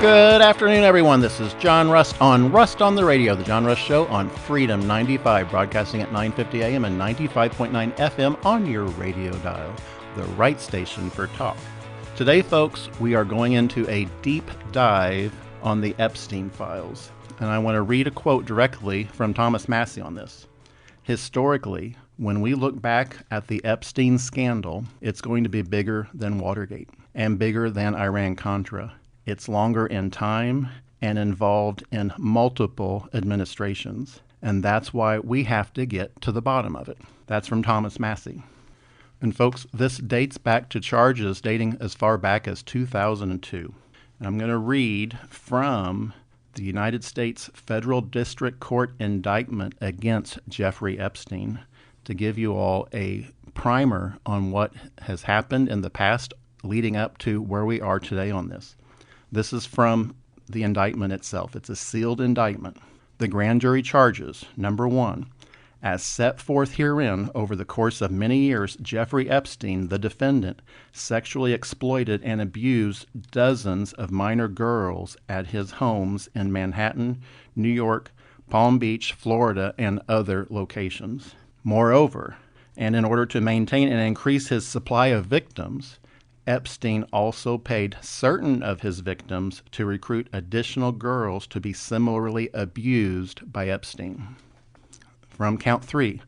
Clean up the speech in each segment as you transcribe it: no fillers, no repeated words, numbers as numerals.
Good afternoon, everyone. This is John Rust on Rust on the Radio, the John Rust Show on Freedom 95, broadcasting at 9:50 a.m. and 95.9 FM on your radio dial, the right station for talk. Today, folks, we are going into a deep dive on the Epstein files, and I want to read a quote directly from Thomas Massie on this. Historically, when we look back at the Epstein scandal, it's going to be bigger than Watergate and bigger than Iran-Contra. It's longer in time and involved in multiple administrations, and that's why we have to get to the bottom of it. That's from Thomas Massie. And folks, this dates back to charges dating as far back as 2002. And I'm going to read from the United States Federal District Court indictment against Jeffrey Epstein to give you all a primer on what has happened in the past leading up to where we are today on this. This is from the indictment itself. It's a sealed indictment. The grand jury charges, number one, as set forth herein, over the course of many years, Jeffrey Epstein, the defendant, sexually exploited and abused dozens of minor girls at his homes in Manhattan, New York, Palm Beach, Florida, and other locations. Moreover, and in order to maintain and increase his supply of victims, Epstein also paid certain of his victims to recruit additional girls to be similarly abused by Epstein. From count 3,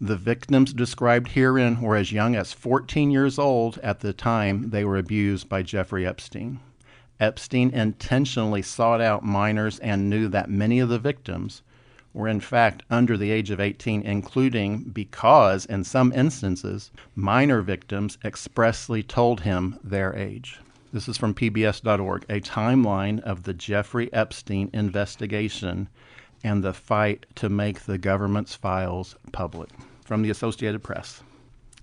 the victims described herein were as young as 14 years old at the time they were abused by Jeffrey Epstein. Epstein intentionally sought out minors and knew that many of the victims were in fact under the age of 18, including because, in some instances, minor victims expressly told him their age. This is from PBS.org, a timeline of the Jeffrey Epstein investigation and the fight to make the government's files public. From the Associated Press.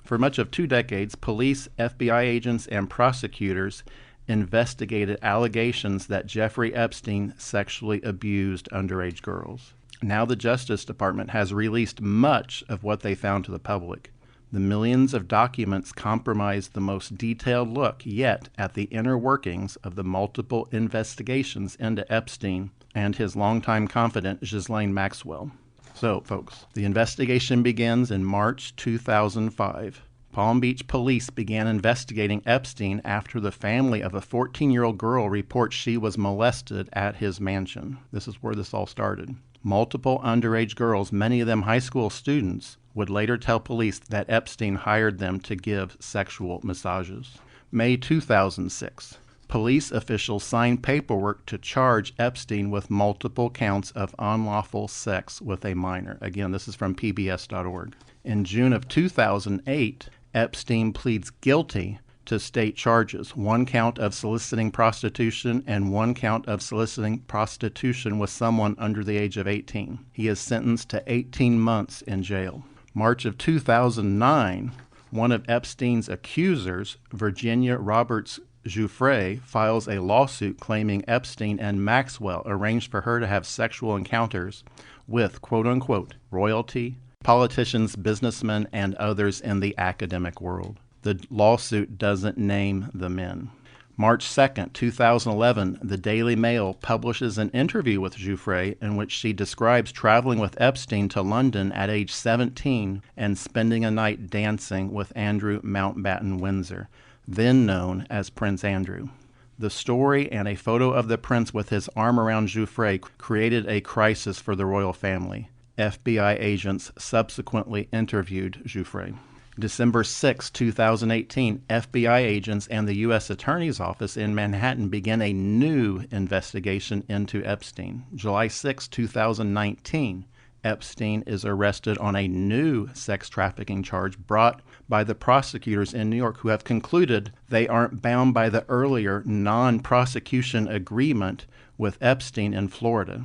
For much of 2 decades, police, FBI agents, and prosecutors investigated allegations that Jeffrey Epstein sexually abused underage girls. Now the Justice Department has released much of what they found to the public. The millions of documents comprise the most detailed look yet at the inner workings of the multiple investigations into Epstein and his longtime confidant, Ghislaine Maxwell. So, folks, the investigation begins in March 2005. Palm Beach police began investigating Epstein after the family of a 14-year-old girl reports she was molested at his mansion. This is where this all started. Multiple underage girls, many of them high school students, would later tell police that Epstein hired them to give sexual massages. May 2006. Police officials signed paperwork to charge Epstein with multiple counts of unlawful sex with a minor. Again, this is from PBS.org. In June of 2008, Epstein pleads guilty to state charges, 1 count of soliciting prostitution and 1 count of soliciting prostitution with someone under the age of 18. He is sentenced to 18 months in jail. March of 2009, one of Epstein's accusers, Virginia Roberts Giuffre, files a lawsuit claiming Epstein and Maxwell arranged for her to have sexual encounters with, quote-unquote, royalty, politicians, businessmen, and others in the academic world. The lawsuit doesn't name the men. March 2nd, 2011, the Daily Mail publishes an interview with Giuffre in which she describes traveling with Epstein to London at age 17 and spending a night dancing with Andrew Mountbatten Windsor, then known as Prince Andrew. The story and a photo of the prince with his arm around Giuffre created a crisis for the royal family. FBI agents subsequently interviewed Giuffre. December 6, 2018, FBI agents and the U.S. Attorney's Office in Manhattan began a new investigation into Epstein. July 6, 2019, Epstein is arrested on a new sex trafficking charge brought by the prosecutors in New York, who have concluded they aren't bound by the earlier non-prosecution agreement with Epstein in Florida.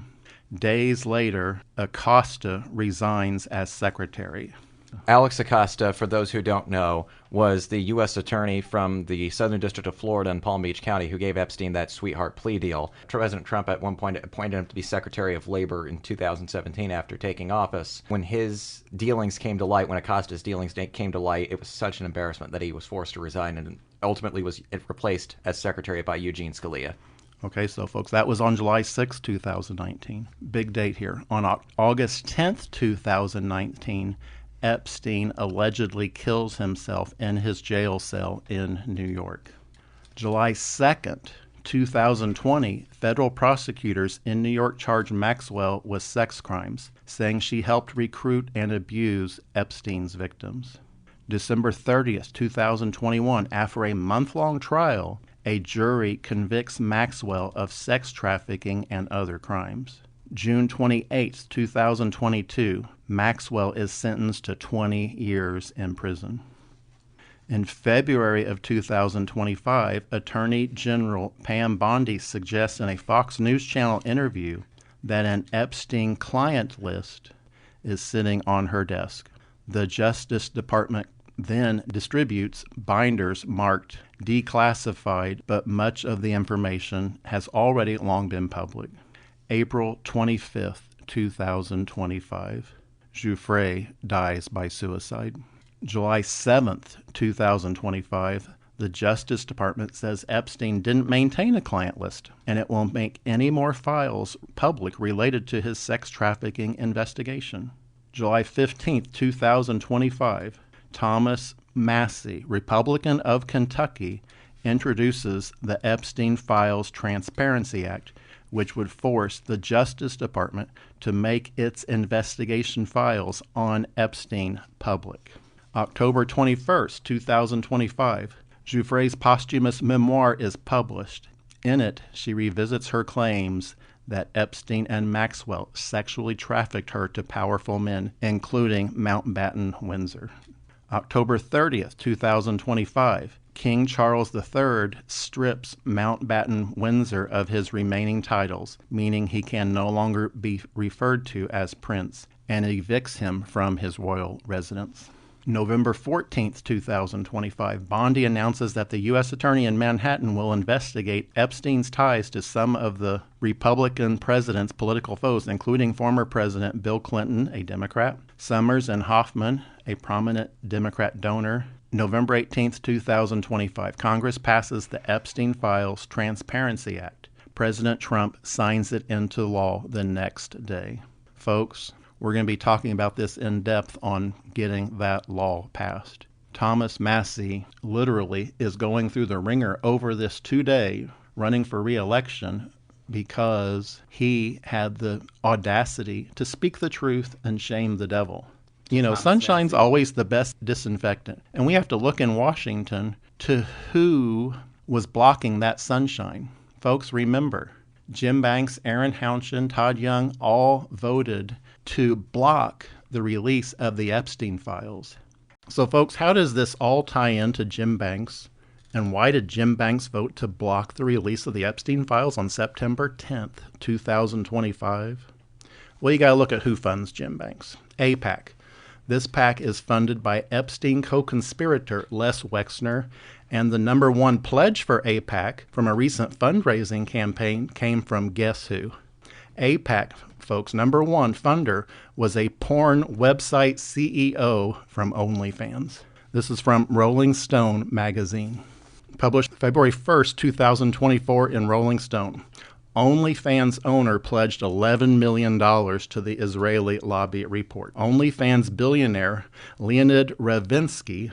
Days later, Acosta resigns as secretary. Alex Acosta, for those who don't know, was the U.S. attorney from the Southern District of Florida in Palm Beach County who gave Epstein that sweetheart plea deal. President Trump at one point appointed him to be Secretary of Labor in 2017 after taking office. When his dealings came to light, when Acosta's dealings came to light, it was such an embarrassment that he was forced to resign and ultimately was replaced as Secretary by Eugene Scalia. Okay, so folks, that was on July 6, 2019. Big date here. On August 10th, 2019, Epstein allegedly kills himself in his jail cell in New York. July 2nd, 2020, federal prosecutors in New York charged Maxwell with sex crimes, saying she helped recruit and abuse Epstein's victims. December 30th, 2021, after a month-long trial, a jury convicts Maxwell of sex trafficking and other crimes. June 28, 2022, Maxwell is sentenced to 20 years in prison. In February of 2025, Attorney General Pam Bondi suggests in a Fox News Channel interview that an Epstein client list is sitting on her desk. The Justice Department then distributes binders marked declassified, but much of the information has already long been public. April 25th, 2025, Jeffrey dies by suicide. July 7th, 2025, the Justice Department says Epstein didn't maintain a client list, and it won't make any more files public related to his sex trafficking investigation. July 15th, 2025, Thomas Massie, Republican of Kentucky, introduces the Epstein Files Transparency Act, which would force the Justice Department to make its investigation files on Epstein public. October 21st, 2025, Jouffre's posthumous memoir is published. In it, she revisits her claims that Epstein and Maxwell sexually trafficked her to powerful men, including Mountbatten Windsor. October 30th, 2025, King Charles III strips Mountbatten Windsor of his remaining titles, meaning he can no longer be referred to as Prince, and evicts him from his royal residence. November 14th, 2025, Bondi announces that the U.S. Attorney in Manhattan will investigate Epstein's ties to some of the Republican president's political foes, including former President Bill Clinton, a Democrat, Summers and Hoffman, a prominent Democrat donor. November 18th, 2025, Congress passes the Epstein Files Transparency Act. President Trump signs it into law the next day. Folks, we're going to be talking about this in depth on getting that law passed. Thomas Massie literally is going through the ringer over this today, running for re-election, because he had the audacity to speak the truth and shame the devil. You know, sunshine's always the best disinfectant. And we have to look in Washington to who was blocking that sunshine. Folks, remember, Jim Banks, Aaron Hounchin, Todd Young all voted to block the release of the Epstein files. So, folks, how does this all tie into Jim Banks? And why did Jim Banks vote to block the release of the Epstein files on September 10th, 2025? Well, you got to look at who funds Jim Banks. AIPAC. This PAC is funded by Epstein co-conspirator Les Wexner, and the number one pledge for AIPAC from a recent fundraising campaign came from guess who? AIPAC, folks, number one funder was a porn website CEO from OnlyFans. This is from Rolling Stone magazine. Published February 1st, 2024 in Rolling Stone. OnlyFans owner pledged $11 million to the Israeli lobby report. OnlyFans billionaire Leonid Ravinsky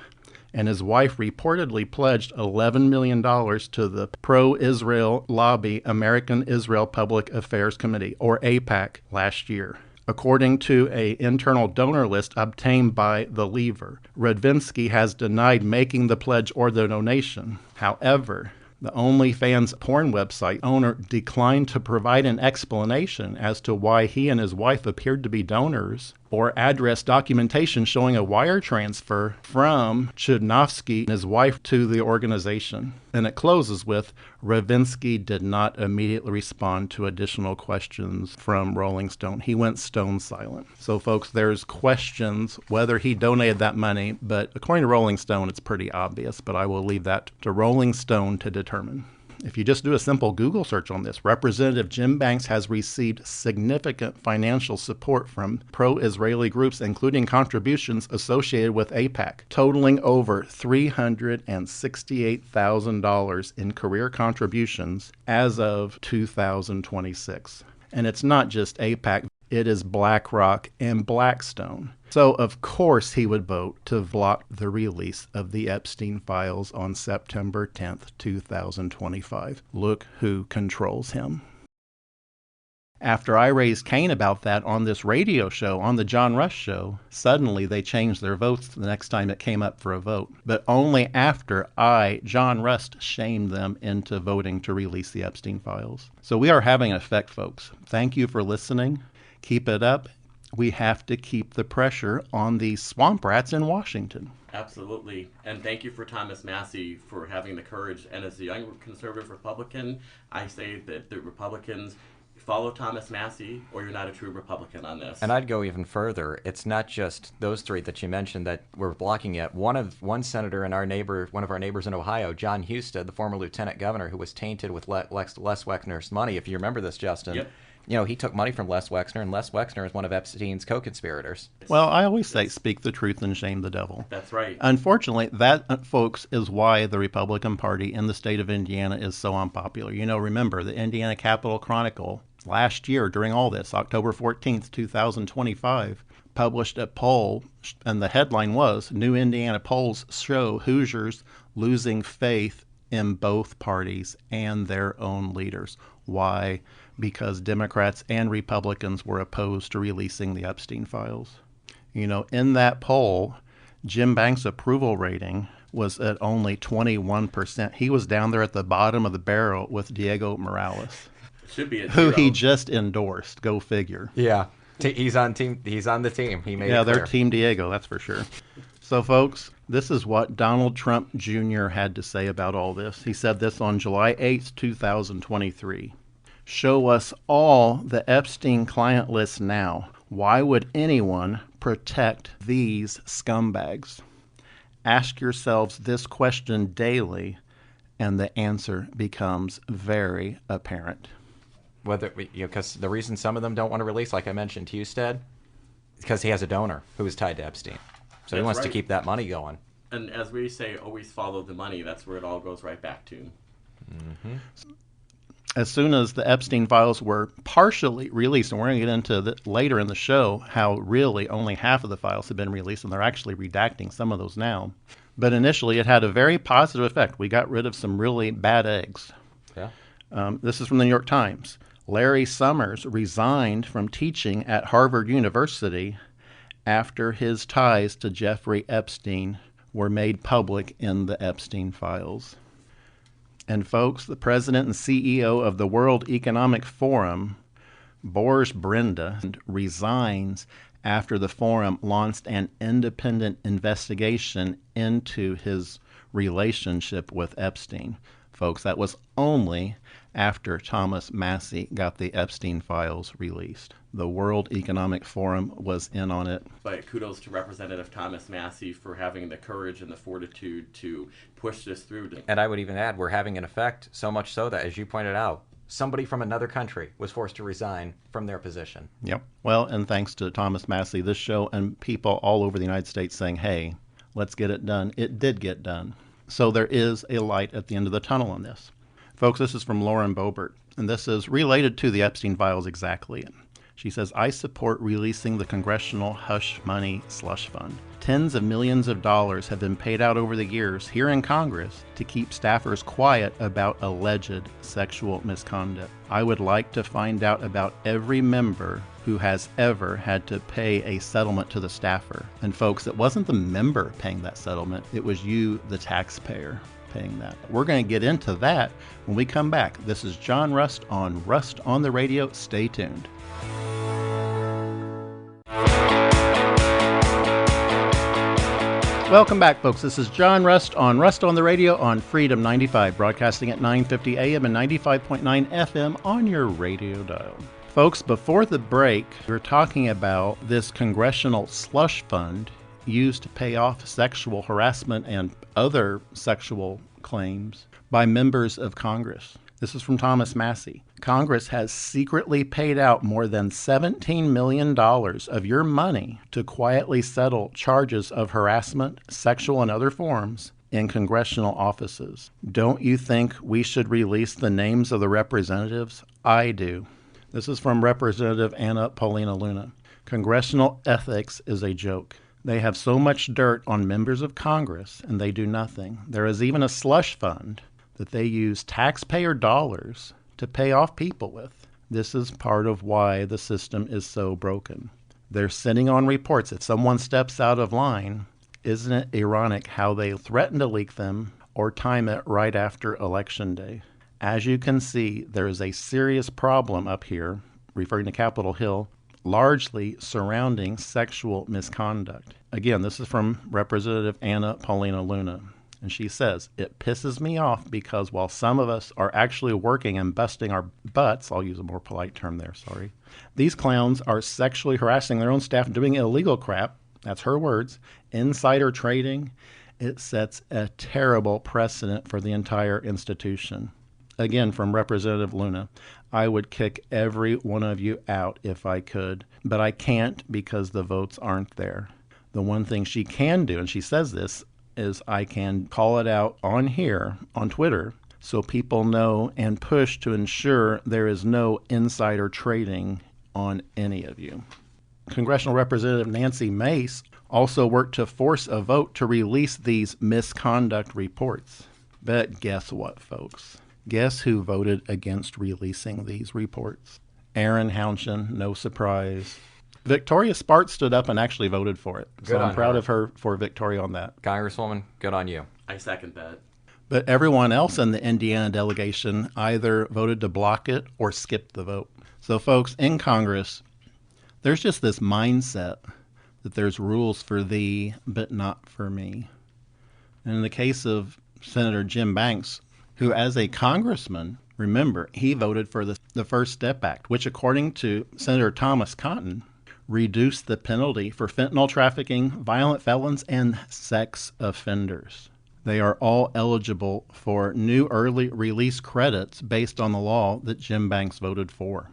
and his wife reportedly pledged $11 million to the pro-Israel lobby American Israel Public Affairs Committee, or AIPAC, last year. According to an internal donor list obtained by The Lever, Ravinsky has denied making the pledge or the donation. However, the OnlyFans porn website owner declined to provide an explanation as to why he and his wife appeared to be donors or address documentation showing a wire transfer from Chudnovsky and his wife to the organization. And it closes with, Ravinsky did not immediately respond to additional questions from Rolling Stone. He went stone silent. So, folks, there's questions whether he donated that money, but according to Rolling Stone, it's pretty obvious, but I will leave that to Rolling Stone to determine. If you just do a simple Google search on this, Representative Jim Banks has received significant financial support from pro-Israeli groups, including contributions associated with AIPAC, totaling over $368,000 in career contributions as of 2026. And it's not just AIPAC, it is BlackRock and Blackstone. So, of course, he would vote to block the release of the Epstein files on September 10th, 2025. Look who controls him. After I raised Cain about that on this radio show, on the John Rush Show, suddenly they changed their votes the next time it came up for a vote. But only after I, John Rust, shamed them into voting to release the Epstein files. So we are having an effect, folks. Thank you for listening. Keep it up. We have to keep the pressure on these swamp rats in Washington. Absolutely. And thank you for Thomas Massie for having the courage. And as a young conservative Republican, I say that the Republicans follow Thomas Massie or you're not a true Republican on this. And I'd go even further. It's not just those three that you mentioned that we're blocking it. One senator in one of our neighbors in Ohio, John Husted, the former lieutenant governor who was tainted with Les Wexner's money. If you remember this, Justin. Yep. You know, he took money from Les Wexner, and Les Wexner is one of Epstein's co-conspirators. Well, I always say speak the truth and shame the devil. That's right. Unfortunately, that, folks, is why the Republican Party in the state of Indiana is so unpopular. You know, remember, the Indiana Capitol Chronicle last year during all this, October 14th, 2025, published a poll, and the headline was, New Indiana Polls Show Hoosiers Losing Faith in Both Parties and Their Own Leaders. Why? Because Democrats and Republicans were opposed to releasing the Epstein files. You know, in that poll, Jim Banks' approval rating was at only 21%. He was down there at the bottom of the barrel with Diego Morales, Should be a who zero. he just endorsed. Go figure. Yeah, he's on the team. He made it clear. They're Team Diego, that's for sure. So, folks, this is what Donald Trump Jr. had to say about all this. He said this on July 8th, 2023. Show us all the Epstein client list now. Why would anyone protect these scumbags? Ask yourselves this question daily, and the answer becomes very apparent. Because the reason some of them don't want to release, like I mentioned, Husted, is because he has a donor who is tied to Epstein. So he That's wants to right. keep that money going. And as we say, always follow the money. That's where it all goes right back to. Mm-hmm. As soon as the Epstein files were partially released, and we're going to get into later in the show how really only half of the files have been released, and they're actually redacting some of those now. But initially, it had a very positive effect. We got rid of some really bad eggs. Yeah. This is from the New York Times. Larry Summers resigned from teaching at Harvard University after his ties to Jeffrey Epstein were made public in the Epstein files. And folks, the president and CEO of the World Economic Forum, Boris Brenda, resigns after the forum launched an independent investigation into his relationship with Epstein. Folks, that was only after Thomas Massie got the Epstein files released. The World Economic Forum was in on it. But kudos to Representative Thomas Massie for having the courage and the fortitude to push this through. And I would even add, we're having an effect, so much so that, as you pointed out, somebody from another country was forced to resign from their position. Yep. Well, and thanks to Thomas Massie, this show and people all over the United States saying, hey, let's get it done. It did get done. So there is a light at the end of the tunnel on this. Folks, this is from Lauren Boebert, and this is related to the Epstein files exactly. She says, I support releasing the Congressional Hush Money Slush Fund. Tens of millions of dollars have been paid out over the years here in Congress to keep staffers quiet about alleged sexual misconduct. I would like to find out about every member who has ever had to pay a settlement to the staffer. And folks, it wasn't the member paying that settlement, it was you, the taxpayer, paying that. We're going to get into that when we come back. This is John Rust on the Radio. Stay tuned. Welcome back, folks. This is John Rust on the Radio on Freedom 95, broadcasting at 950 AM and 95.9 FM on your radio dial. Folks, before the break, we were talking about this congressional slush fund used to pay off sexual harassment and other sexual claims by members of Congress. This is from Thomas Massie. Congress has secretly paid out more than $17 million of your money to quietly settle charges of harassment, sexual and other forms in congressional offices. Don't you think we should release the names of the representatives? I do. This is from Representative Anna Paulina Luna. Congressional ethics is a joke. They have so much dirt on members of Congress, and they do nothing. There is even a slush fund that they use taxpayer dollars to pay off people with. This is part of why the system is so broken. They're sitting on reports. If someone steps out of line, isn't it ironic how they threaten to leak them or time it right after Election Day? As you can see, there is a serious problem up here, referring to Capitol Hill, largely surrounding sexual misconduct. Again, this is from Representative Anna Paulina Luna. And she says, it pisses me off because while some of us are actually working and busting our butts, I'll use a more polite term there, sorry, these clowns are sexually harassing their own staff, doing illegal crap, that's her words, insider trading. It sets a terrible precedent for the entire institution. Again, from Representative Luna, I would kick every one of you out if I could, but I can't because the votes aren't there. The one thing she can do, and she says this, is I can call it out on here, on Twitter, so people know and push to ensure there is no insider trading on any of you. Congressional Representative Nancy Mace also worked to force a vote to release these misconduct reports. But guess what, folks? Guess who voted against releasing these reports? Aaron Hounchin, no surprise. Victoria Spartz stood up and actually voted for it. So I'm proud of her for Victoria on that. Congresswoman, good on you. I second that. But everyone else in the Indiana delegation either voted to block it or skipped the vote. So folks, in Congress, there's just this mindset that there's rules for thee, but not for me. And in the case of Senator Jim Banks, who as a congressman, remember, he voted for the First Step Act, which according to Senator Thomas Cotton, reduced the penalty for fentanyl trafficking, violent felons, and sex offenders. They are all eligible for new early release credits based on the law that Jim Banks voted for.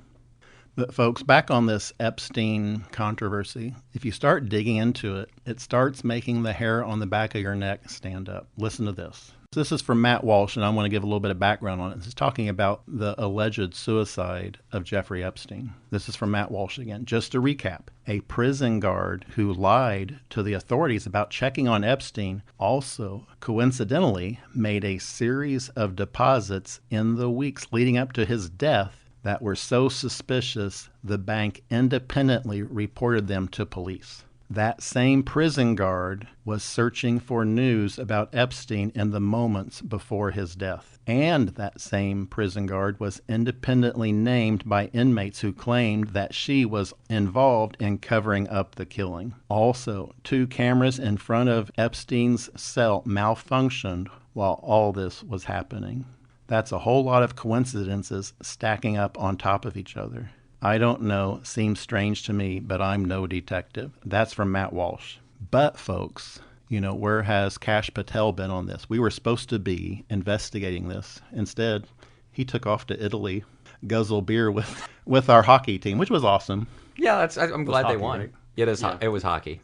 But folks, back on this Epstein controversy, if you start digging into it, it starts making the hair on the back of your neck stand up. Listen to this. This is from Matt Walsh, and I want to give a little bit of background on it. This is talking about the alleged suicide of Jeffrey Epstein. This is from Matt Walsh again. Just to recap, a prison guard who lied to the authorities about checking on Epstein also coincidentally made a series of deposits in the weeks leading up to his death that were so suspicious the bank independently reported them to police. That same prison guard was searching for news about Epstein in the moments before his death. And that same prison guard was independently named by inmates who claimed that she was involved in covering up the killing. Also, 2 cameras in front of Epstein's cell malfunctioned while all this was happening. That's a whole lot of coincidences stacking up on top of each other. I don't know, seems strange to me, but I'm no detective. That's from Matt Walsh. But folks, where has Kash Patel been on this? We were supposed to be investigating this. Instead, he took off to Italy, guzzle beer with our hockey team, which was awesome. Yeah, I'm glad hockey, they won. Right? It was hockey.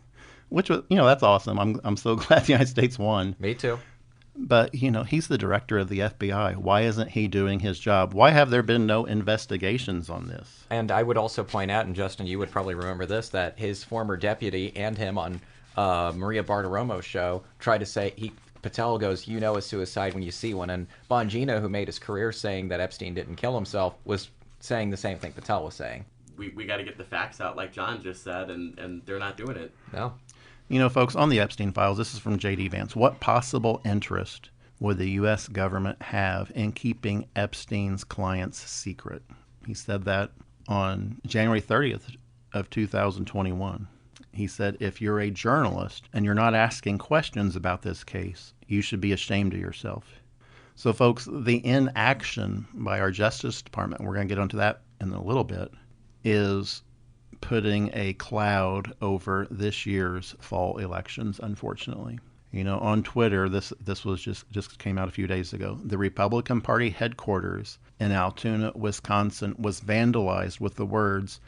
Which was, that's awesome. I'm so glad the United States won. Me too. But, he's the director of the FBI. Why isn't he doing his job? Why have there been no investigations on this? And I would also point out, and Justin, you would probably remember this, that his former deputy and him on Maria Bartiromo's show tried to say, Patel goes, a suicide when you see one. And Bongino, who made his career saying that Epstein didn't kill himself, was saying the same thing Patel was saying. We got to get the facts out like John just said, and they're not doing it. No. Folks, on the Epstein files, this is from J.D. Vance. What possible interest would the U.S. government have in keeping Epstein's clients secret? He said that on January 30th of 2021. He said, if you're a journalist and you're not asking questions about this case, you should be ashamed of yourself. So, folks, the inaction by our Justice Department, we're going to get onto that in a little bit, is putting a cloud over this year's fall elections, unfortunately. On Twitter, this was just came out a few days ago. The Republican Party headquarters in Altoona, Wisconsin was vandalized with the words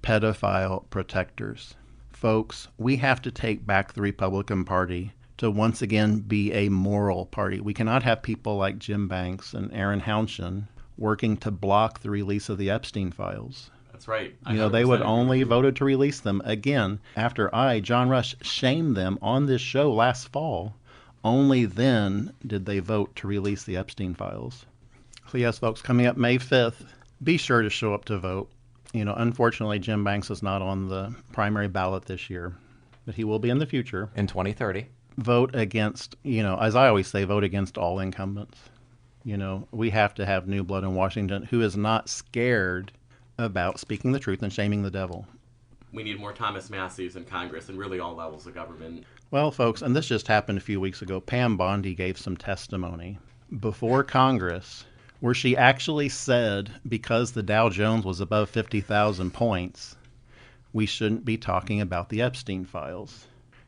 "Pedophile Protectors." Folks, we have to take back the Republican Party to once again be a moral party. We cannot have people like Jim Banks and Aaron Hounshin working to block the release of the Epstein files. That's right. They would only voted to release them again after I, John Rush, shamed them on this show last fall. Only then did they vote to release the Epstein files. So yes, folks, coming up May 5th, be sure to show up to vote. Unfortunately, Jim Banks is not on the primary ballot this year, but he will be in the future. In 2030. Vote against, as I always say, vote against all incumbents. We have to have new blood in Washington who is not scared about speaking the truth and shaming the devil. We need more Thomas Masseys in Congress and really all levels of government. Well, folks, and this just happened a few weeks ago, Pam Bondi gave some testimony before Congress where she actually said because the Dow Jones was above 50,000 points, we shouldn't be talking about the Epstein files.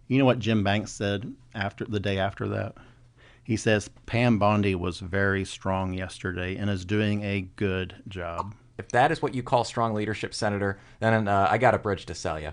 You know what Jim Banks said the day after that? He says Pam Bondi was very strong yesterday and is doing a good job. If that is what you call strong leadership, Senator, then I got a bridge to sell you.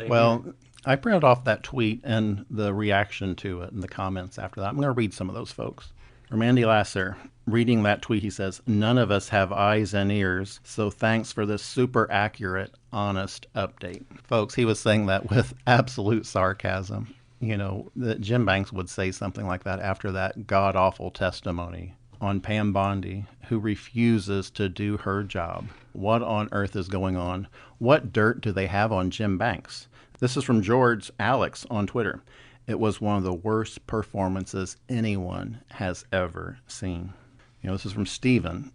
Well, I printed off that tweet and the reaction to it and the comments after that. I'm going to read some of those, folks. From Andy Lasser, reading that tweet, he says, "None of us have eyes and ears, so thanks for this super accurate, honest update." Folks, he was saying that with absolute sarcasm. That Jim Banks would say something like that after that god-awful testimony on Pam Bondi, who refuses to do her job. What on earth is going on? What dirt do they have on Jim Banks? This is from George Alex on Twitter. It was one of the worst performances anyone has ever seen. This is from Stephen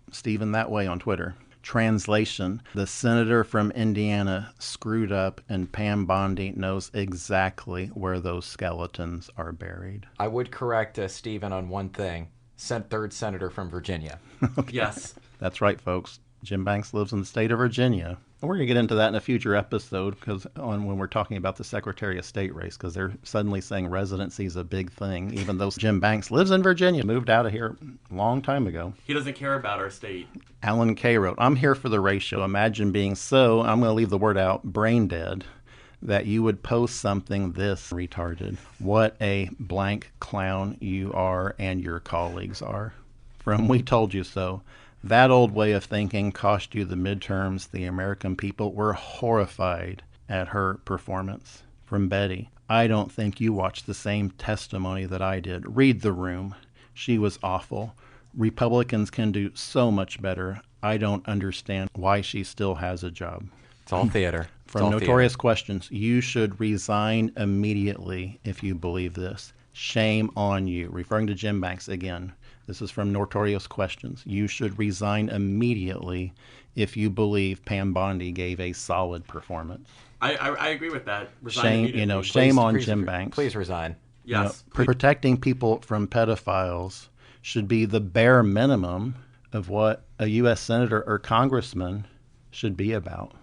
That Way on Twitter. Translation: the senator from Indiana screwed up and Pam Bondi knows exactly where those skeletons are buried. I would correct Stephen on one thing. Third senator from Virginia. Okay. Yes. That's right, folks. Jim Banks lives in the state of Virginia. And we're going to get into that in a future episode when we're talking about the Secretary of State race, because they're suddenly saying residency is a big thing, even though Jim Banks lives in Virginia, moved out of here a long time ago. He doesn't care about our state. Alan K. wrote, "I'm here for the ratio. Imagine being I'm going to leave the word out, brain dead, that you would post something this retarded. What a blank clown you are and your colleagues are." From We Told You So. That old way of thinking cost you the midterms. The American people were horrified at her performance. From Betty. I don't think you watched the same testimony that I did. Read the room. She was awful. Republicans can do so much better. I don't understand why she still has a job. It's all theater. From Notorious Questions, you should resign immediately if you believe this. Shame on you. Referring to Jim Banks again. This is from Notorious Questions. You should resign immediately if you believe Pam Bondi gave a solid performance. I agree with that. Shame on Jim Banks. Please resign. Yes. Protecting people from pedophiles should be the bare minimum of what a U.S. senator or congressman should be about.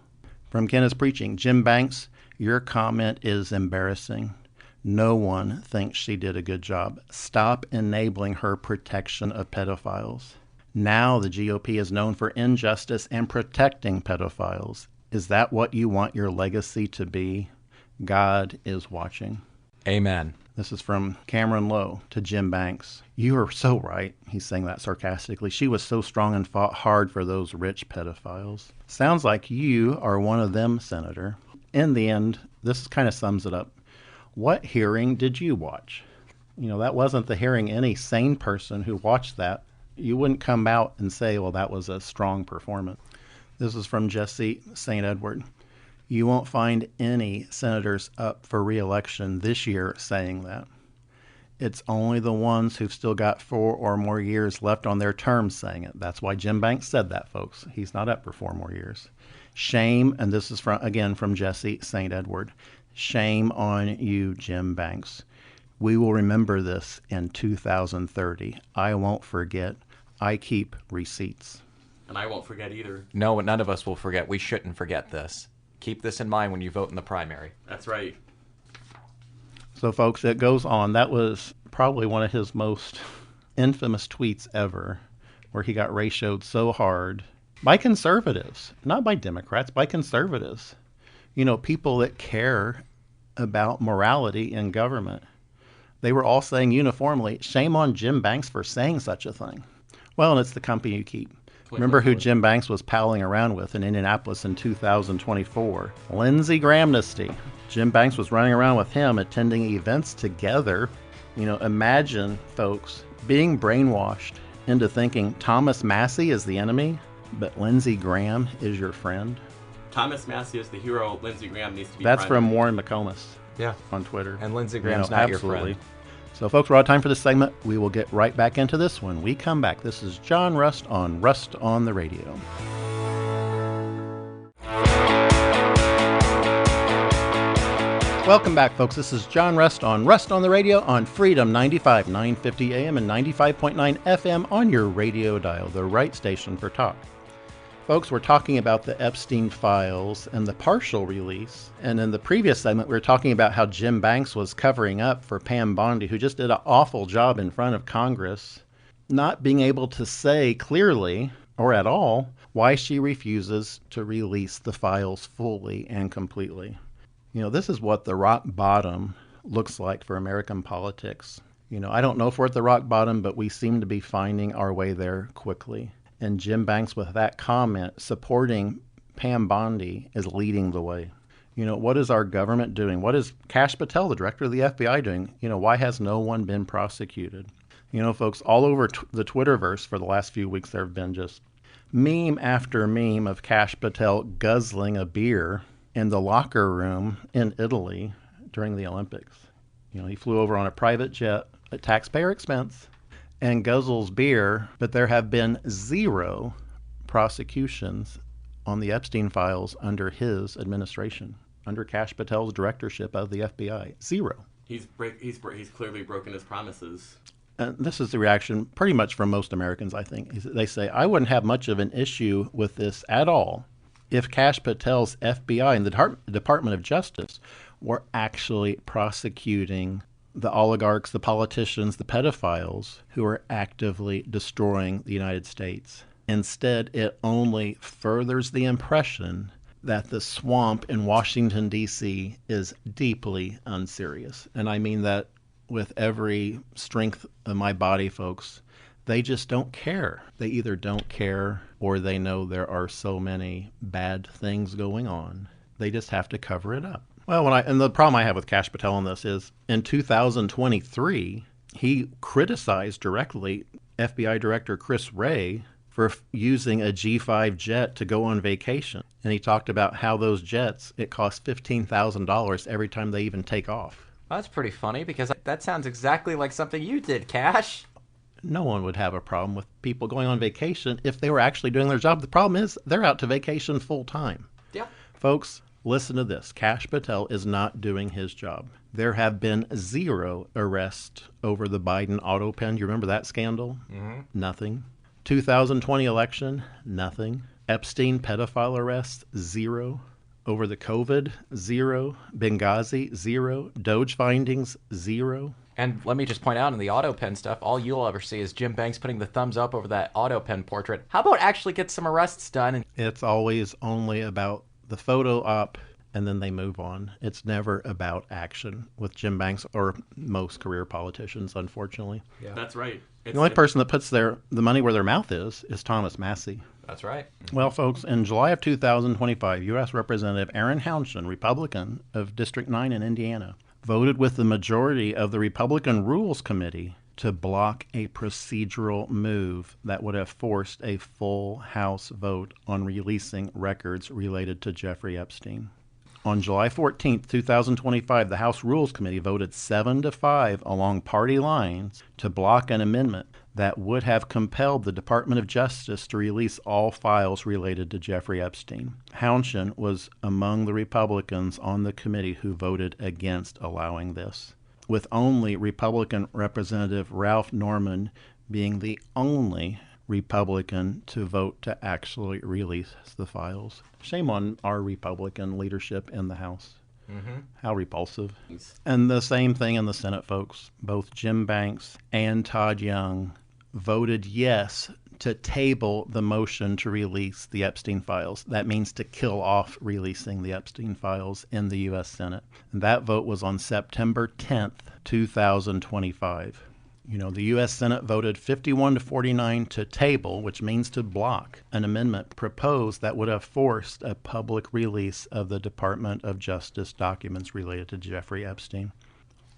From Kenneth Preaching, Jim Banks, your comment is embarrassing. No one thinks she did a good job. Stop enabling her protection of pedophiles. Now the GOP is known for injustice and protecting pedophiles. Is that what you want your legacy to be? God is watching. Amen. This is from Cameron Lowe to Jim Banks. You are so right. He's saying that sarcastically. She was so strong and fought hard for those rich pedophiles. Sounds like you are one of them, Senator. In the end, this kind of sums it up. What hearing did you watch? That wasn't the hearing any sane person who watched that. You wouldn't come out and say, well, that was a strong performance. This is from Jesse St. Edward. You won't find any senators up for re-election this year saying that. It's only the ones who've still got 4 or more years left on their terms saying it. That's why Jim Banks said that, folks. He's not up for 4 more years. Shame, and this is from Jesse St. Edward. Shame on you, Jim Banks. We will remember this in 2030. I won't forget. I keep receipts. And I won't forget either. No, none of us will forget. We shouldn't forget this. Keep this in mind when you vote in the primary. That's right. So, folks, it goes on. That was probably one of his most infamous tweets ever, where he got ratioed so hard by conservatives, not by Democrats, by conservatives. You know, people that care about morality in government. They were all saying uniformly, shame on Jim Banks for saying such a thing. Well, and it's the company you keep. Remember who Jim Banks was palling around with in Indianapolis in 2024? Lindsey Grahamnesty. Jim Banks was running around with him, attending events together. You know, imagine, folks, being brainwashed into thinking Thomas Massie is the enemy, but Lindsey Graham is your friend. Thomas Massie is the hero. Lindsey Graham needs to be. That's from Warren McComas. Yeah. On Twitter. And Lindsey Graham's not absolutely. your friend. So, folks, we're out of time for this segment. We will get right back into this when we come back. This is John Rust on the Radio. Welcome back, folks. This is John Rust on the Radio on Freedom 95, 950 AM and 95.9 FM on your radio dial, the right station for talk. Folks, we're talking about the Epstein files and the partial release. And in the previous segment, we were talking about how Jim Banks was covering up for Pam Bondi, who just did an awful job in front of Congress, not being able to say clearly or at all why she refuses to release the files fully and completely. You know, this is what the rock bottom looks like for American politics. You know, I don't know if we're at the rock bottom, but we seem to be finding our way there quickly. And Jim Banks, with that comment, supporting Pam Bondi, is leading the way. You know, what is our government doing? What is Kash Patel, the director of the FBI, doing? You know, why has no one been prosecuted? You know, folks, all over the Twitterverse for the last few weeks, there have been just meme after meme of Kash Patel guzzling a beer in the locker room in Italy during the Olympics. You know, he flew over on a private jet at taxpayer expense and guzzles beer, but there have been 0 prosecutions on the Epstein files under his administration, under Kash Patel's directorship of the FBI. 0. He's clearly broken his promises. And this is the reaction pretty much from most Americans, I think. They say, I wouldn't have much of an issue with this at all if Kash Patel's FBI and the Department of Justice were actually prosecuting the oligarchs, the politicians, the pedophiles who are actively destroying the United States. Instead, it only furthers the impression that the swamp in Washington, D.C. is deeply unserious. And I mean that with every strength of my body, folks. They just don't care. They either don't care or they know there are so many bad things going on. They just have to cover it up. Well, and the problem I have with Kash Patel on this is in 2023, he criticized directly FBI Director Chris Wray for using a G5 jet to go on vacation. And he talked about how those jets, it costs $15,000 every time they even take off. Well, that's pretty funny because that sounds exactly like something you did, Kash. No one would have a problem with people going on vacation if they were actually doing their job. The problem is they're out to vacation full time. Yeah. Folks, listen to this. Kash Patel is not doing his job. There have been 0 arrests over the Biden auto pen. You remember that scandal? Mm-hmm. Nothing. 2020 election? Nothing. Epstein pedophile arrests? 0. Over the COVID? 0. Benghazi? 0. Doge findings? 0. And let me just point out in the auto pen stuff, all you'll ever see is Jim Banks putting the thumbs up over that auto pen portrait. How about actually get some arrests done? It's always only about the photo op, and then they move on. It's never about action with Jim Banks or most career politicians, unfortunately. Yeah. That's right. The only person that puts the money where their mouth is Thomas Massie. That's right. Well, folks, in July of 2025, U.S. Representative Aaron Hounchin, Republican of District 9 in Indiana, voted with the majority of the Republican Rules Committee to block a procedural move that would have forced a full House vote on releasing records related to Jeffrey Epstein. On July 14, 2025, the House Rules Committee voted 7-5 along party lines to block an amendment that would have compelled the Department of Justice to release all files related to Jeffrey Epstein. Hounchin was among the Republicans on the committee who voted against allowing this, with only Republican Representative Ralph Norman being the only Republican to vote to actually release the files. Shame on our Republican leadership in the House. How repulsive. And the same thing in the Senate, folks. Both Jim Banks and Todd Young voted yes to table the motion to release the Epstein files. That means to kill off releasing the Epstein files in the U.S. Senate. And that vote was on September 10th, 2025. The U.S. Senate voted 51 to 49 to table, which means to block, an amendment proposed that would have forced a public release of the Department of Justice documents related to Jeffrey Epstein.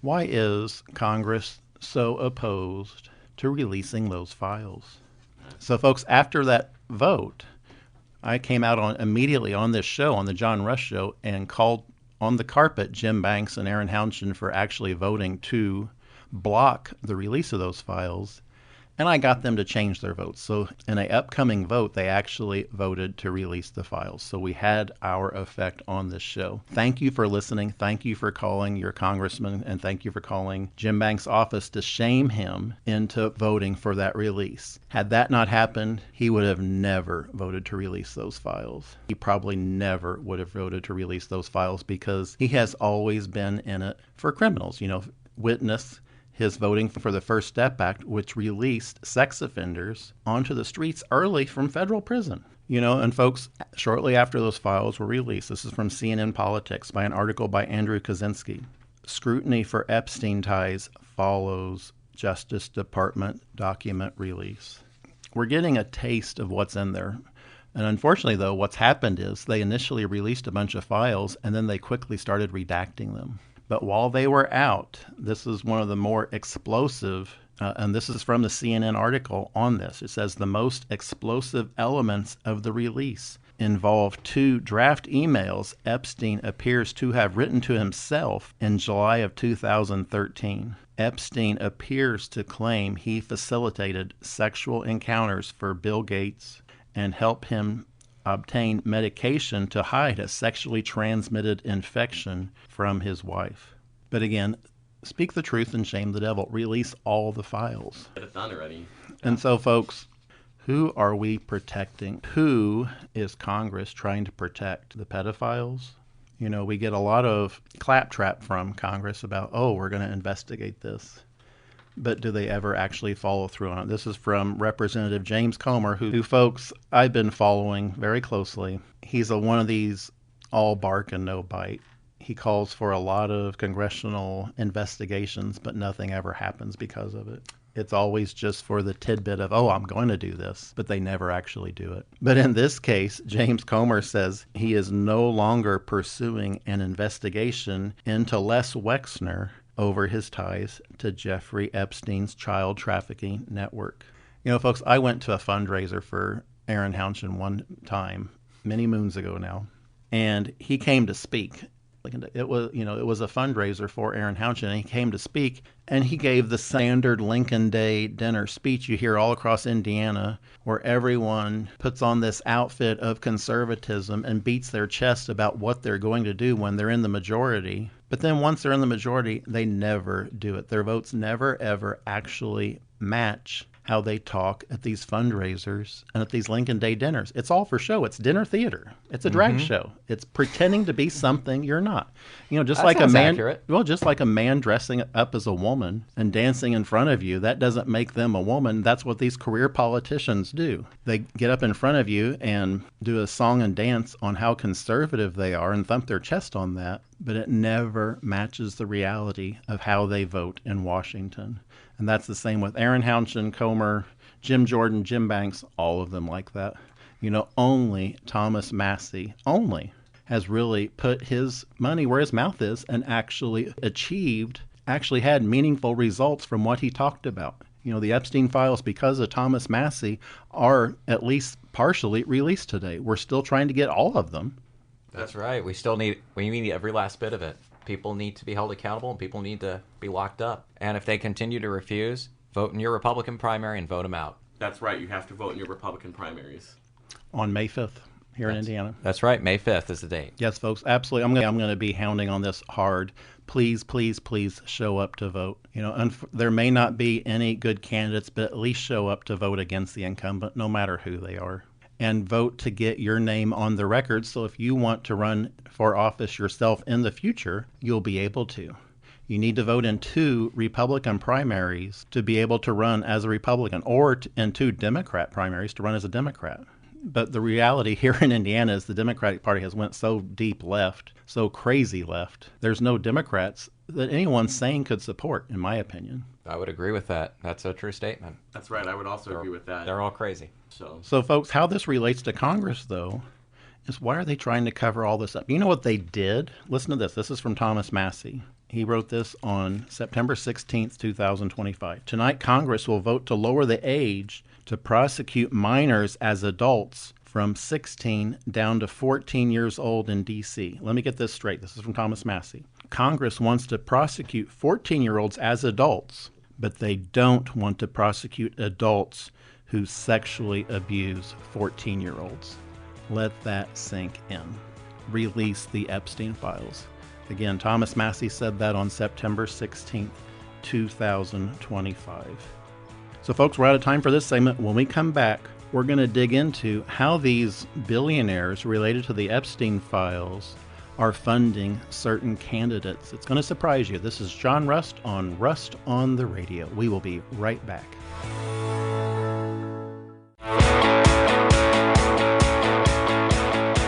Why is Congress so opposed to releasing those files? So, folks, after that vote, I came out immediately on this show, on the John Rush Show, and called on the carpet Jim Banks and Aaron Hounchin for actually voting to block the release of those files, and I got them to change their votes. So in an upcoming vote, they actually voted to release the files. So we had our effect on this show. Thank you for listening. Thank you for calling your congressman, and thank you for calling Jim Banks' office to shame him into voting for that release. Had that not happened, he would have never voted to release those files. He probably never would have voted to release those files because he has always been in it for criminals. Witness his voting for the First Step Act, which released sex offenders onto the streets early from federal prison. And folks, shortly after those files were released, this is from CNN Politics by an article by Andrew Kaczynski. Scrutiny for Epstein ties follows Justice Department document release. We're getting a taste of what's in there. And unfortunately, though, what's happened is they initially released a bunch of files and then they quickly started redacting them. But while they were out, this is one of the more explosive, and this is from the CNN article on this. It says the most explosive elements of the release involve 2 draft emails Epstein appears to have written to himself in July of 2013. Epstein appears to claim he facilitated sexual encounters for Bill Gates and helped him obtain medication to hide a sexually transmitted infection from his wife. But again, speak the truth and shame the devil. Release all the files. Get it done already. And so, folks, who are we protecting? Who is Congress trying to protect? The pedophiles? We get a lot of claptrap from Congress about, we're going to investigate this. But do they ever actually follow through on it? This is from Representative James Comer, who folks, I've been following very closely. He's one of these all bark and no bite. He calls for a lot of congressional investigations, but nothing ever happens because of it. It's always just for the tidbit of, I'm going to do this, but they never actually do it. But in this case, James Comer says he is no longer pursuing an investigation into Les Wexner over his ties to Jeffrey Epstein's child trafficking network. Folks, I went to a fundraiser for Aaron Hounchin one time, many moons ago now, and he came to speak. It was a fundraiser for Aaron Hounchin, and he came to speak, and he gave the standard Lincoln Day dinner speech you hear all across Indiana, where everyone puts on this outfit of conservatism and beats their chest about what they're going to do when they're in the majority. But then once they're in the majority, they never do it. Their votes never, ever actually match how they talk at these fundraisers and at these Lincoln Day dinners. It's all for show. It's dinner theater. It's a drag show. It's pretending to be something you're not. Just That like a sounds man. accurate. Well, just like a man dressing up as a woman and dancing in front of you, that doesn't make them a woman. That's what these career politicians do. They get up in front of you and do a song and dance on how conservative they are and thump their chest on that, but it never matches the reality of how they vote in Washington. And that's the same with Aaron Hounchin, Comer, Jim Jordan, Jim Banks, all of them like that. Only Thomas Massie has really put his money where his mouth is and actually had meaningful results from what he talked about. The Epstein files, because of Thomas Massie, are at least partially released today. We're still trying to get all of them. That's right. We need every last bit of it. People need to be held accountable, and people need to be locked up. And if they continue to refuse, vote in your Republican primary and vote them out. That's right. You have to vote in your Republican primaries. On May 5th here in Indiana. That's right. May 5th is the date. Yes, folks. Absolutely. I'm going to be hounding on this hard. Please, please, please show up to vote. There may not be any good candidates, but at least show up to vote against the incumbent, no matter who they are. and vote to get your name on the record. So if you want to run for office yourself in the future, you'll be able to. You need to vote in 2 Republican primaries to be able to run as a Republican, or in 2 Democrat primaries to run as a Democrat. But the reality here in Indiana is the Democratic Party has went so deep left, so crazy left. There's no Democrats that anyone sane could support, in my opinion. I would agree with that. That's a true statement. That's right. I would also agree with that. They're all crazy. So, folks, how this relates to Congress, though, is why are they trying to cover all this up? You know what they did? Listen to this. This is from Thomas Massey. He wrote this on September 16th, 2025. Tonight, Congress will vote to lower the age to prosecute minors as adults from 16 down to 14 years old in D.C. Let me get this straight. This is from Thomas Massey. Congress wants to prosecute 14-year-olds as adults, but they don't want to prosecute adults who sexually abuse 14-year-olds. Let that sink in. Release the Epstein files. Again, Thomas Massey said that on September 16th, 2025. So, folks, we're out of time for this segment. When we come back, we're going to dig into how these billionaires related to the Epstein files are funding certain candidates. It's going to surprise you. This is John Rust on the Radio. We will be right back.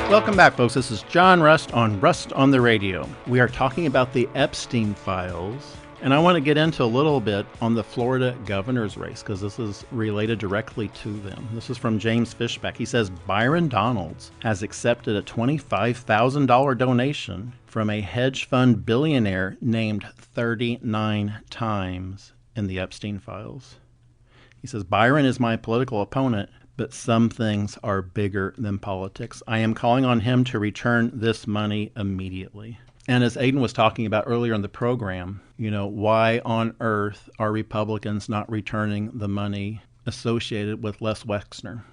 Welcome back, folks. This is John Rust on the Radio. We are talking about the Epstein files, and I want to get into a little bit on the Florida governor's race because this is related directly to them. This is from James Fishback. He says Byron Donalds has accepted a $25,000 donation from a hedge fund billionaire named 39 times in the Epstein files. He says Byron is my political opponent, but some things are bigger than politics. I am calling on him to return this money immediately. And as Aidan was talking about earlier in the program, why on earth are Republicans not returning the money associated with Les Wexner?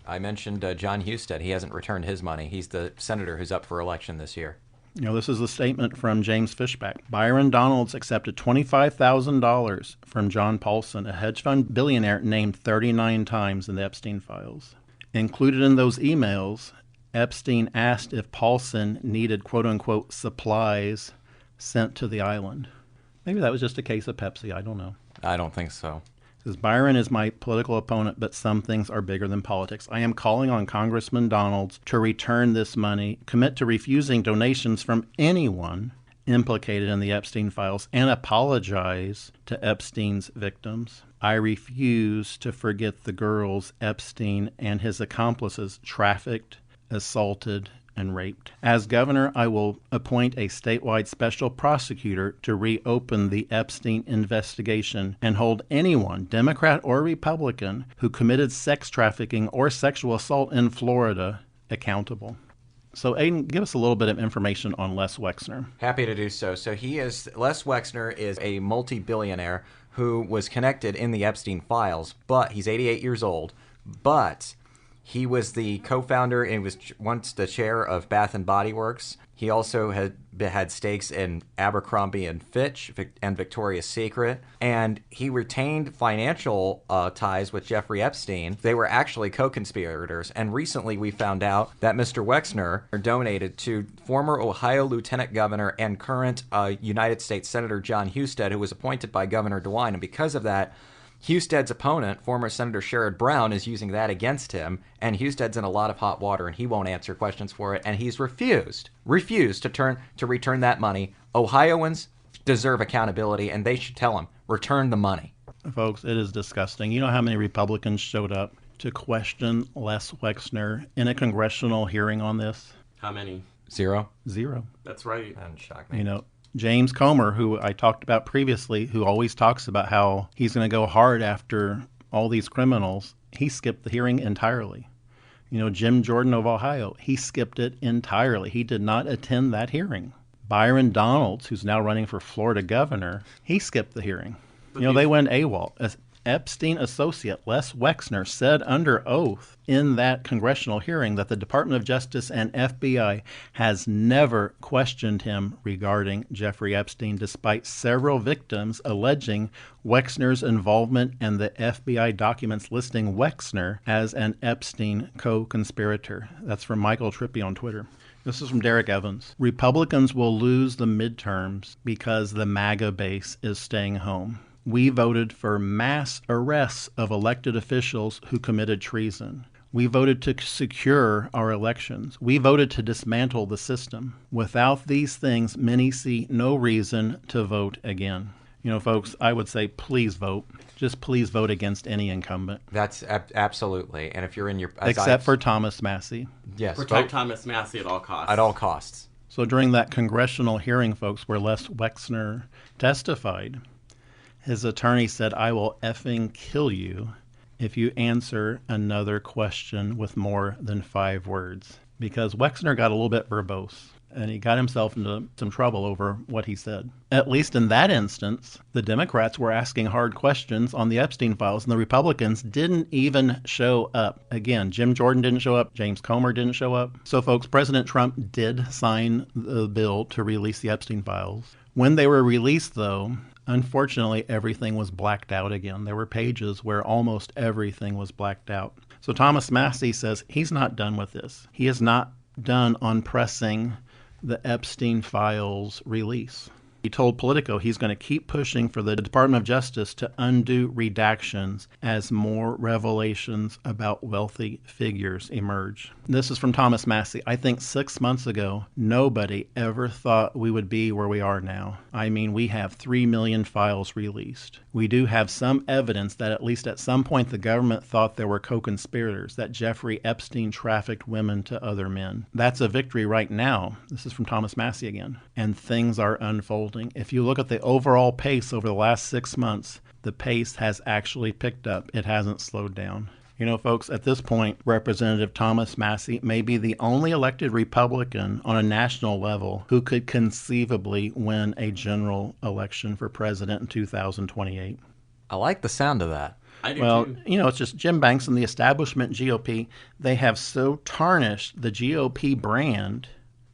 I mentioned John Husted. He hasn't returned his money. He's the senator who's up for election this year. This is a statement from James Fishback. Byron Donalds accepted $25,000 from John Paulson, a hedge fund billionaire named 39 times in the Epstein files. Included in those emails, Epstein asked if Paulson needed quote-unquote supplies sent to the island. Maybe that was just a case of Pepsi. I don't know. I don't think so. It says, Byron is my political opponent, but some things are bigger than politics. I am calling on Congressman Donalds to return this money, commit to refusing donations from anyone implicated in the Epstein files, and apologize to Epstein's victims. I refuse to forget the girls Epstein and his accomplices trafficked, assaulted, and raped. As governor, I will appoint a statewide special prosecutor to reopen the Epstein investigation and hold anyone, Democrat or Republican, who committed sex trafficking or sexual assault in Florida accountable. So, Aidan, give us a little bit of information on Les Wexner. Happy to do so. Les Wexner is a multi-billionaire who was connected in the Epstein files, but he's 88 years old, but he was the co-founder and was once the chair of Bath and Body Works. He also had stakes in Abercrombie and Fitch and Victoria's Secret, and he retained financial ties with Jeffrey Epstein. They were actually co-conspirators, and recently we found out that Mr. Wexner donated to former Ohio Lieutenant Governor and current United States Senator John Husted, who was appointed by Governor DeWine, and because of that, Husted's opponent, former Senator Sherrod Brown, is using that against him, and Husted's in a lot of hot water, and he won't answer questions for it, and he's refused to return that money. Ohioans deserve accountability, and they should tell him, return the money. Folks, it is disgusting. You know how many Republicans showed up to question Les Wexner in a congressional hearing on this? How many? Zero. That's right. That shocked me. James Comer, who I talked about previously, who always talks about how he's going to go hard after all these criminals, he skipped the hearing entirely. Jim Jordan of Ohio, he skipped it entirely. He did not attend that hearing. Byron Donalds, who's now running for Florida governor, he skipped the hearing. They went AWOL. Epstein associate Les Wexner said under oath in that congressional hearing that the Department of Justice and FBI has never questioned him regarding Jeffrey Epstein, despite several victims alleging Wexner's involvement and the FBI documents listing Wexner as an Epstein co-conspirator. That's from Michael Trippi on Twitter. This is from Derek Evans. Republicans will lose the midterms because the MAGA base is staying home. We voted for mass arrests of elected officials who committed treason. We voted to secure our elections. We voted to dismantle the system. Without these things, many see no reason to vote again. You know, folks, I would say please vote. Just please vote against any incumbent. That's absolutely. And if you're in your... Except for Thomas Massie. Yes. Protect Thomas Massie at all costs. At all costs. So during that congressional hearing, folks, where Les Wexner testified, his attorney said, "I will effing kill you if you answer another question with more than 5 words." Because Wexner got a little bit verbose, and he got himself into some trouble over what he said. At least in that instance, the Democrats were asking hard questions on the Epstein files, and the Republicans didn't even show up. Again, Jim Jordan didn't show up. James Comer didn't show up. So, folks, President Trump did sign the bill to release the Epstein files. When they were released, though, unfortunately, everything was blacked out again. There were pages where almost everything was blacked out. So Thomas Massie says he's not done with this. He is not done on pressing the Epstein files release. He told Politico he's going to keep pushing for the Department of Justice to undo redactions as more revelations about wealthy figures emerge. This is from Thomas Massie. I think 6 months ago, nobody ever thought we would be where we are now. I mean, we have 3 million files released. We do have some evidence that at least at some point the government thought there were co-conspirators, that Jeffrey Epstein trafficked women to other men. That's a victory right now. This is from Thomas Massie again. And things are unfolding. If you look at the overall pace over the last 6 months, the pace has actually picked up. It hasn't slowed down. You know, folks, at this point, Representative Thomas Massie may be the only elected Republican on a national level who could conceivably win a general election for president in 2028. I like the sound of that. I do Well, too. you know, it's just Jim Banks and the establishment GOP, they have so tarnished the GOP brand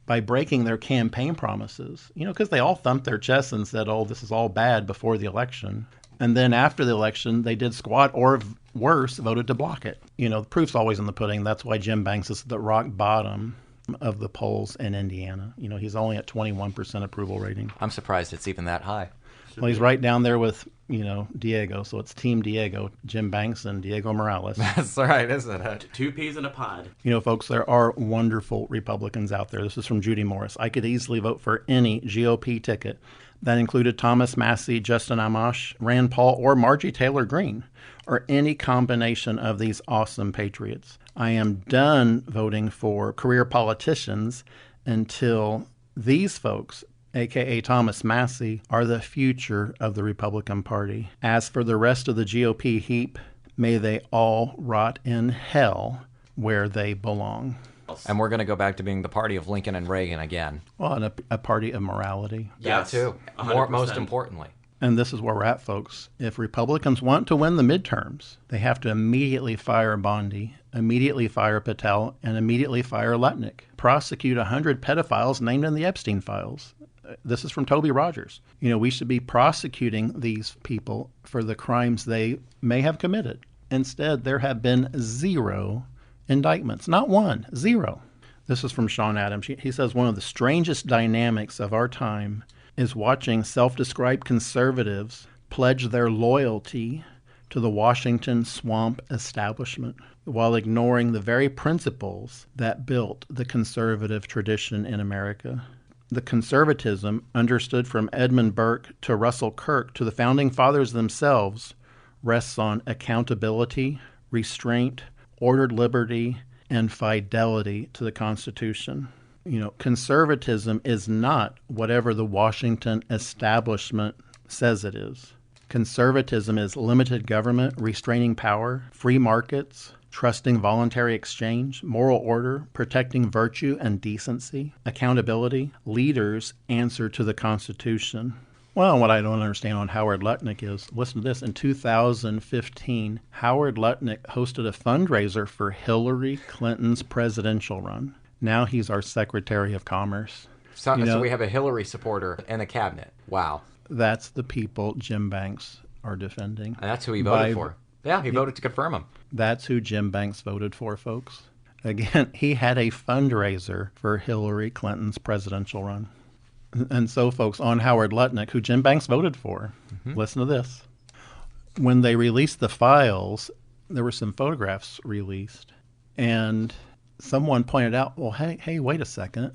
by breaking their campaign promises, you know, because they all thumped their chests and said, oh, this is all bad before the election. And then after the election, they did squat or worse, voted to block it. You know, the proof's always in the pudding. That's why Jim Banks is the rock bottom of the polls in Indiana. You know, he's only at 21% approval rating. I'm surprised it's even that high. Well, he's right down there with, you know, Diego. So it's Team Diego, Jim Banks and Diego Morales. That's right, isn't it? 2 peas in a pod. You know, folks, there are wonderful Republicans out there. This is from Judy Morris. I could easily vote for any GOP ticket. That included Thomas Massie, Justin Amash, Rand Paul, or Marjorie Taylor Greene, or any combination of these awesome patriots. I am done voting for career politicians until these folks, a.k.a. Thomas Massie, are the future of the Republican Party. As for the rest of the GOP heap, may they all rot in hell where they belong. And we're going to go back to being the party of Lincoln and Reagan again. Well, and a party of morality. Yes, That too. 100%. Most importantly. And this is where we're at, folks. If Republicans want to win the midterms, they have to immediately fire Bondi, immediately fire Patel, and immediately fire Lutnick. Prosecute 100 pedophiles named in the Epstein files. This is from Toby Rogers. You know, we should be prosecuting these people for the crimes they may have committed. Instead, there have been 0 indictments. Not 1, 0. This is from Sean Adams. He says one of the strangest dynamics of our time is watching self-described conservatives pledge their loyalty to the Washington swamp establishment while ignoring the very principles that built the conservative tradition in America. The conservatism, understood from Edmund Burke to Russell Kirk to the Founding Fathers themselves, rests on accountability, restraint, ordered liberty, and fidelity to the Constitution. You know, conservatism is not whatever the Washington establishment says it is. Conservatism is limited government, restraining power, free markets, trusting voluntary exchange, moral order, protecting virtue and decency, accountability. Leaders answer to the Constitution. Well, what I don't understand on Howard Lutnick is, listen to this, in 2015, Howard Lutnick hosted a fundraiser for Hillary Clinton's presidential run. Now he's our Secretary of Commerce. So we have a Hillary supporter in the cabinet. Wow. That's the people Jim Banks are defending. And that's who he voted for. Yeah, he voted to confirm him. That's who Jim Banks voted for, folks. Again, he had a fundraiser for Hillary Clinton's presidential run. And so, folks, on Howard Lutnick, who Jim Banks voted for, listen to this. When they released the files, there were some photographs released. And someone pointed out, well, hey, wait a second.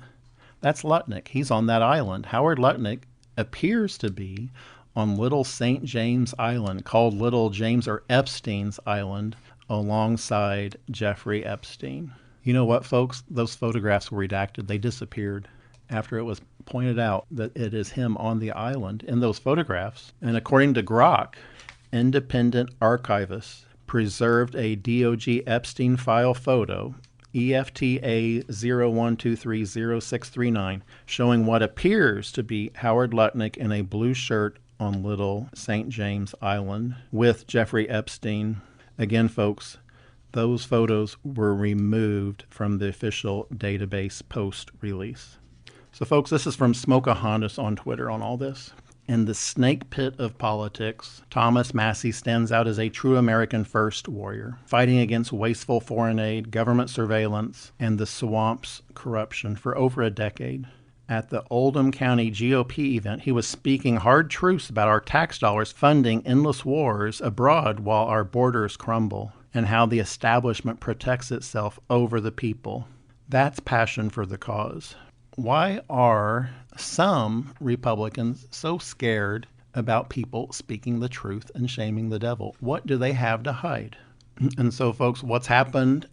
That's Lutnick. He's on that island. Howard Lutnick appears to be on Little St. James Island, called Little James or Epstein's Island, alongside Jeffrey Epstein. You know what, folks? Those photographs were redacted. They disappeared after it was pointed out that it is him on the island in those photographs. And according to Grok, independent archivists preserved a DOG Epstein file photo, EFTA 01230639, showing what appears to be Howard Lutnick in a blue shirt on Little St. James Island with Jeffrey Epstein. Again, folks, those photos were removed from the official database post-release. So, folks, this is from Smokahontas on Twitter on all this. In the snake pit of politics, Thomas Massie stands out as a true American first warrior, fighting against wasteful foreign aid, government surveillance, and the swamp's corruption for over a decade. At the Oldham County GOP event, he was speaking hard truths about our tax dollars funding endless wars abroad while our borders crumble, and how the establishment protects itself over the people. That's passion for the cause. Why are some Republicans so scared about people speaking the truth and shaming the devil? What do they have to hide? And so, folks, what's happened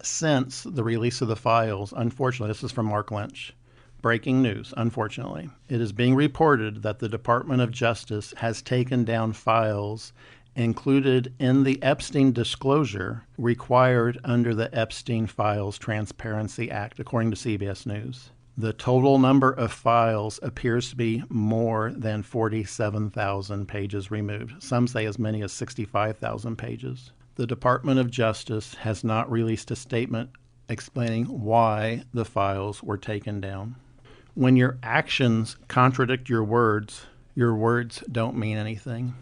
since the release of the files, unfortunately, this is from Mark Lynch. Breaking news, unfortunately. It is being reported that the Department of Justice has taken down files included in the Epstein disclosure required under the Epstein Files Transparency Act, according to CBS News. The total number of files appears to be more than 47,000 pages removed. Some say as many as 65,000 pages. The Department of Justice has not released a statement explaining why the files were taken down. When your actions contradict your words don't mean anything.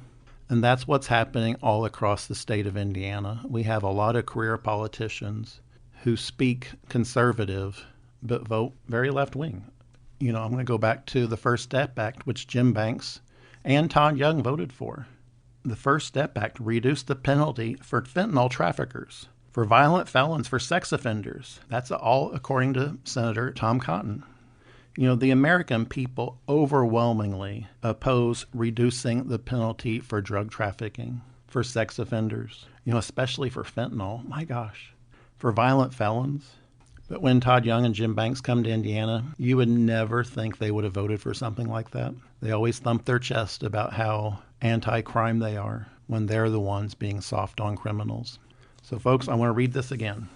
And that's what's happening all across the state of Indiana. We have a lot of career politicians who speak conservative but vote very left-wing. I'm going to go back to the First Step Act, which Jim Banks and Todd Young voted for. The First Step Act reduced the penalty for fentanyl traffickers, for violent felons, for sex offenders. That's all according to Senator Tom Cotton. The American people overwhelmingly oppose reducing the penalty for drug trafficking, for sex offenders, especially for fentanyl. My gosh, for violent felons. But when Todd Young and Jim Banks come to Indiana, you would never think they would have voted for something like that. They always thump their chest about how anti-crime they are when they're the ones being soft on criminals. So, folks, I want to read this again.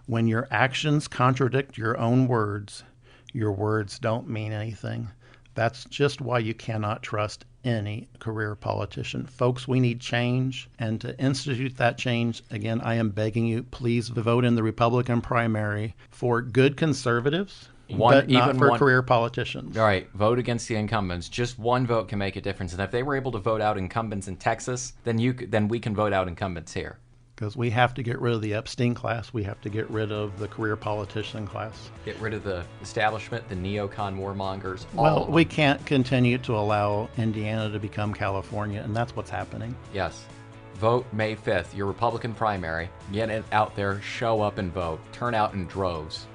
When your actions contradict your own words, your words don't mean anything. That's just why you cannot trust any career politician. Folks, we need change. And to institute that change, again, I am begging you, please vote in the Republican primary for good conservatives, but not for career politicians. All right, vote against the incumbents. Just one vote can make a difference. And if they were able to vote out incumbents in Texas, then we can vote out incumbents here. Because we have to get rid of the Epstein class. We have to get rid of the career politician class. Get rid of the establishment, the neocon warmongers. Well, we can't continue to allow Indiana to become California, and that's what's happening. Yes. Vote May 5th, your Republican primary. Get it out there, show up and vote. Turn out in droves.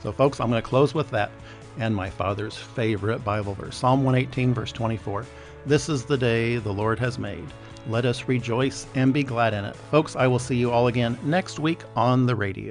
So, folks, I'm going to close with that and my father's favorite Bible verse, Psalm 118, verse 24. This is the day the Lord has made. Let us rejoice and be glad in it. Folks, I will see you all again next week on the radio.